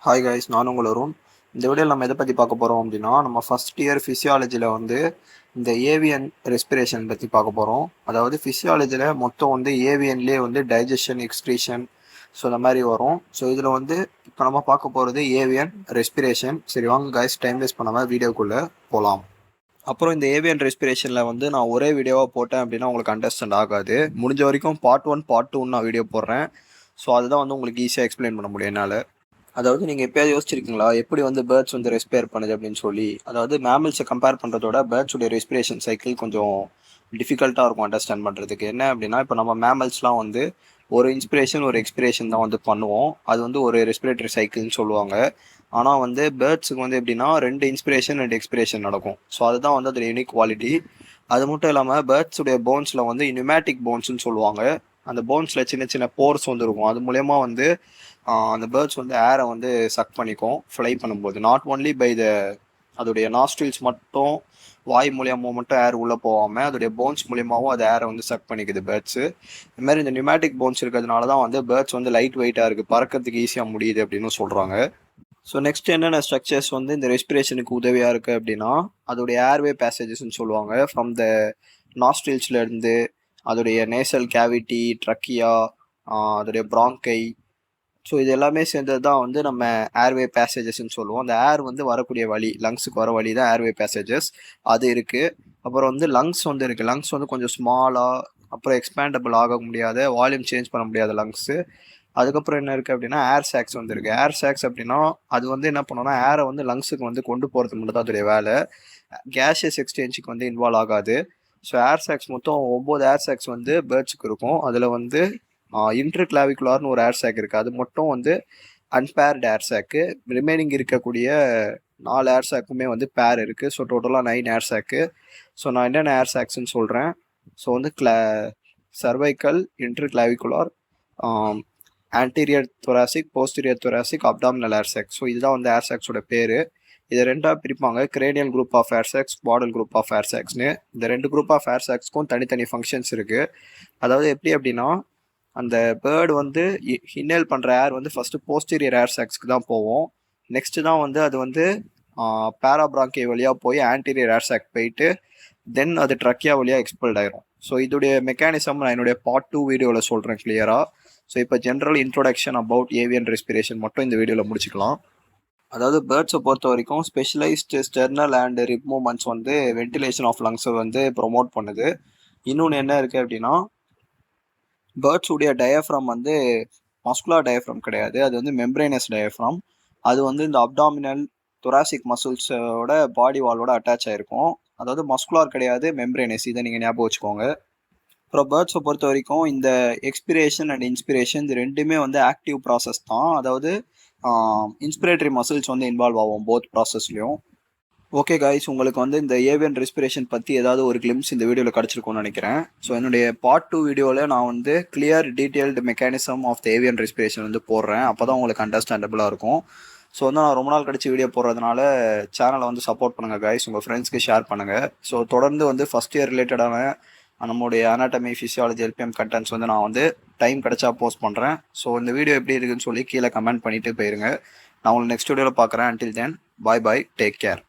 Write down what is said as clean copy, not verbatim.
Hi guys, நான் உங்கள் அருண். இந்த வீடியோவில் நம்ம எதை பற்றி பார்க்க போகிறோம் அப்படின்னா, நம்ம ஃபஸ்ட் இயர் ஃபிசியாலஜியில் வந்து இந்த ஏவியன் ரெஸ்பிரேஷன் பற்றி பார்க்க போகிறோம். அதாவது ஃபிசியாலஜியில் மொத்தம் வந்து ஏவியன்லேயே வந்து டைஜஷன், எக்ஸ்க்ரீஷன், ஸோ இந்த மாதிரி வரும். ஸோ இதில் வந்து இப்போ நம்ம பார்க்க போகிறது ஏவியன் ரெஸ்பிரேஷன். சரி வாங்க கைஸ், டைம் வேஸ்ட் பண்ணாமல் வீடியோக்குள்ளே போகலாம். அப்புறம் இந்த ஏவியன் ரெஸ்பிரேஷனில் வந்து நான் ஒரே வீடியோவாக போட்டேன் அப்படின்னா உங்களுக்கு அண்டர்ஸ்டாண்ட் ஆகாது. முடிஞ்ச வரைக்கும் பார்ட் 1 பார்ட் 2 நான் வீடியோ போடுறேன். ஸோ அதுதான் வந்து உங்களுக்கு ஈஸியாக எக்ஸ்பிளைன் பண்ண முடியும் என்னால். அதாவது நீங்கள் எப்போயாவது யோசிச்சிருக்கீங்களா எப்படி வந்து பேர்ட்ஸ் வந்து ரெஸ்பியர் பண்ணுது அப்படின்னு சொல்லி? அதாவது மேமல்ஸை கம்பேர் பண்ணுறதோட பேர்ட்ஸுடைய ரெஸ்பிரேஷன் சைக்கிள் கொஞ்சம் டிஃபிகல்ட்டாக இருக்கும் அண்டர்ஸ்டாண்ட் பண்ணுறதுக்கு. என்ன அப்படின்னா, இப்போ நம்ம மேமல்ஸ்லாம் வந்து ஒரு இன்ஸ்பிரேஷன் ஒரு எக்ஸ்பிரேஷன் தான் வந்து பண்ணுவோம். அது வந்து ஒரு ரெஸ்பிரேட்டரி சைக்கிள்னு சொல்லுவாங்க. ஆனால் வந்து பேர்ட்ஸுக்கு வந்து எப்படின்னா 2 இன்ஸ்பிரேஷன் 2 எக்ஸ்பிரேஷன் நடக்கும். ஸோ அதுதான் வந்து அதோட யூனிக் குவாலிட்டி. அது மட்டும் இல்லாமல் பேர்ட்ஸுடைய போன்ஸில் வந்து நியூமேட்டிக் போன்ஸ்னு சொல்லுவாங்க. அந்த போன்ஸில் சின்ன சின்ன போர்ஸ் வந்து இருக்கும். அது மூலயமா வந்து அந்த பேர்ட்ஸ் வந்து ஏரை வந்து சக் பண்ணிக்கும் ஃப்ளை பண்ணும்போது. நாட் ஓன்லி பை அதோடைய நாஸ்ட்ரில்ஸ் மட்டும், வாய் மூலியமாக மட்டும் ஏர் உள்ளே போகாமல் அதோடைய போன்ஸ் மூலியமாகவும் அது ஏரை வந்து சக் பண்ணிக்குது பேர்ட்ஸு. இது மாதிரி இந்த நியூமேட்டிக் போன்ஸ் இருக்கிறதுனால தான் வந்து பேர்ட்ஸ் வந்து லைட் வெயிட்டாக இருக்குது, பறக்கிறதுக்கு ஈஸியாக முடியுது அப்படின்னு சொல்கிறாங்க. ஸோ நெக்ஸ்ட் என்னென்ன ஸ்ட்ரக்சர்ஸ் வந்து இந்த ரெஸ்பிரேஷனுக்கு உதவியாக இருக்குது அப்படின்னா, அதோடைய ஏர்வே பேசேஜஸ்ன்னு சொல்லுவாங்க. ஃப்ரம் த நாஸ்ட்ரில்ஸ்லேருந்து அதோடைய நேசல் கேவிட்டி, ட்ரக்கியா, அதோடைய ப்ராங்கை, ஸோ இது எல்லாமே சேர்ந்தது தான் வந்து நம்ம ஏர்வே பேசேஜஸ்ன்னு சொல்லுவோம். அந்த ஏர் வந்து வரக்கூடிய வழி, லங்ஸுக்கு வர வழி தான் ஏர்வே பேசேஜஸ், அது இருக்குது. அப்புறம் வந்து லங்ஸ் வந்து இருக்குது. லங்ஸ் வந்து கொஞ்சம் ஸ்மாலாக, அப்புறம் எக்ஸ்பேண்டபிள் ஆக முடியாத, வால்யூம் சேஞ்ச் பண்ண முடியாத லங்ஸு. அதுக்கப்புறம் என்ன இருக்குது அப்படின்னா ஏர் சாக்ஸ் வந்து இருக்குது. ஏர் சாக்ஸ் அப்படின்னா அது வந்து என்ன பண்ணோன்னா ஏரை வந்து லங்ஸுக்கு வந்து கொண்டு போகிறது மட்டும் தான் அதோடைய வேலை. கேஷியஸ் எக்ஸ்சேஞ்சுக்கு வந்து இன்வால்வ் ஆகாது. ஸோ ஏர் சாக்ஸ் மொத்தம் 9 ஏர் சாக்ஸ் வந்து பேர்ட்ஸுக்கு இருக்கும். அதில் வந்து இன்டர்கிளாவிகுலார்னு ஒரு ஏர் சாக் இருக்குது. அது மட்டும் வந்து அன்பேர்டு ஏர் சாக்கு. ரிமைனிங் இருக்கக்கூடிய 4 ஏர் சாக்குமே வந்து பேர் இருக்குது. ஸோ டோட்டலாக 9 ஏர் சாக்கு. ஸோ நான் என்னென்ன ஏர் சாக்ஸ்ன்னு சொல்கிறேன். ஸோ வந்து cervical, interclavicular, anterior thoracic, posterior thoracic, abdominal air sac. So இதுதான் வந்து ஏர் சாக்ஸோட பேர். இதை 2ஆக பிரிப்பாங்க. Cranial group of air sacs, பாடல் குரூப் ஆஃப் ஏர் சாக்ஸ்னு. இந்த 2 குரூப் ஆஃப் ஏர் சாக்ஸ்க்கும் தனித்தனி ஃபங்க்ஷன்ஸ் இருக்குது. அதாவது எப்படி அப்படின்னா, அந்த பேர்டு வந்து இன்ஹேல் பண்ணுற ஏர் வந்து ஃபஸ்ட்டு போஸ்டீரியர் ஏர் சாக்ஸ்க்கு தான் போவோம். நெக்ஸ்ட்டு தான் வந்து அது வந்து பேராப்ராங்கே வழியாக போய் ஆன்டீரியர் ஏர் சாக் போயிட்டு தென் அது ட்ரக்கியா வழியாக எக்ஸ்பெல்ட் ஆயிரும். ஸோ இதோடைய மெக்கானிசம் நான் என்னுடைய பார்ட் 2 வீடியோவில் சொல்கிறேன் கிளியராக. ஸோ இப்போ general introduction about avian respiration மட்டும் இந்த வீடியோவில் முடிச்சுக்கலாம். அதாவது பேர்ட்ஸை பொறுத்த வரைக்கும் specialised sternal and rib movements வந்து வென்டிலேஷன் ஆஃப் லங்ஸை வந்து ப்ரொமோட் பண்ணுது. இன்னொன்று என்ன இருக்குது அப்படின்னா, பேர்ட்ஸ் உடைய டயஃப்ரம் வந்து மஸ்குலார் டயஃப்ரம் கிடையாது, அது வந்து மெம்ப்ரேனஸ் டயஃப்ரம். அது வந்து இந்த அப்டாமினல் தொராசிக் மசில்ஸோட பாடி வாலோட அட்டாச் ஆகிருக்கும். அதாவது மஸ்குலார் கிடையாது, மெம்ப்ரேனஸ். இதை நீங்கள் ஞாபகம் வச்சுக்கோங்க. அப்புறம் பேர்ட்ஸை பொறுத்த வரைக்கும் இந்த எக்ஸ்பிரேஷன் அண்ட் இன்ஸ்பிரேஷன் இது ரெண்டுமே வந்து ஆக்டிவ் ப்ராசஸ் தான். அதாவது இன்ஸ்பிரேட்டரி மசில்ஸ் வந்து இன்வால்வ் ஆகும் போத் ப்ராசஸ்லையும். ஓகே கைஸ், உங்களுக்கு வந்து இந்த ஏவியன் ரெஸ்பிரேஷன் பற்றி ஏதாவது ஒரு கிளிம்ஸ் இந்த வீடியோவில் கிடச்சிருக்கும்னு நினைக்கிறேன். ஸோ என்னுடைய பார்ட் 2 வீடியோவில் நான் வந்து clear detailed mechanism of the avian respiration வந்து போடுறேன். அப்போ தான் உங்களுக்கு அண்டர்ஸ்டாண்டபிளாக இருக்கும். ஸோ வந்து நான் ரொம்ப நாள் கழிச்சு வீடியோ போடுறதுனால சேனலை வந்து சப்போர்ட் பண்ணுங்கள் கைஸ், உங்கள் ஃப்ரெண்ட்ஸ்க்கு ஷேர் பண்ணுங்கள். ஸோ தொடர்ந்து வந்து ஃபஸ்ட் இயர் ரிலேட்டடான நம்மளுடைய அனாட்டமி, ஃபிசியாலஜி, எல்பிஎம் கண்டென்ட்ஸ் வந்து நான் வந்து டைம் கிடச்சா போஸ்ட் பண்ணுறேன். ஸோ இந்த வீடியோ எப்படி இருக்குன்னு சொல்லி கீழே கமெண்ட் பண்ணிவிட்டு போயிருங்க. நான் உங்களுக்கு நெக்ஸ்ட் வீடியோவில் பார்க்குறேன். அன்டில் தென், பாய் பாய், டேக் கேர்.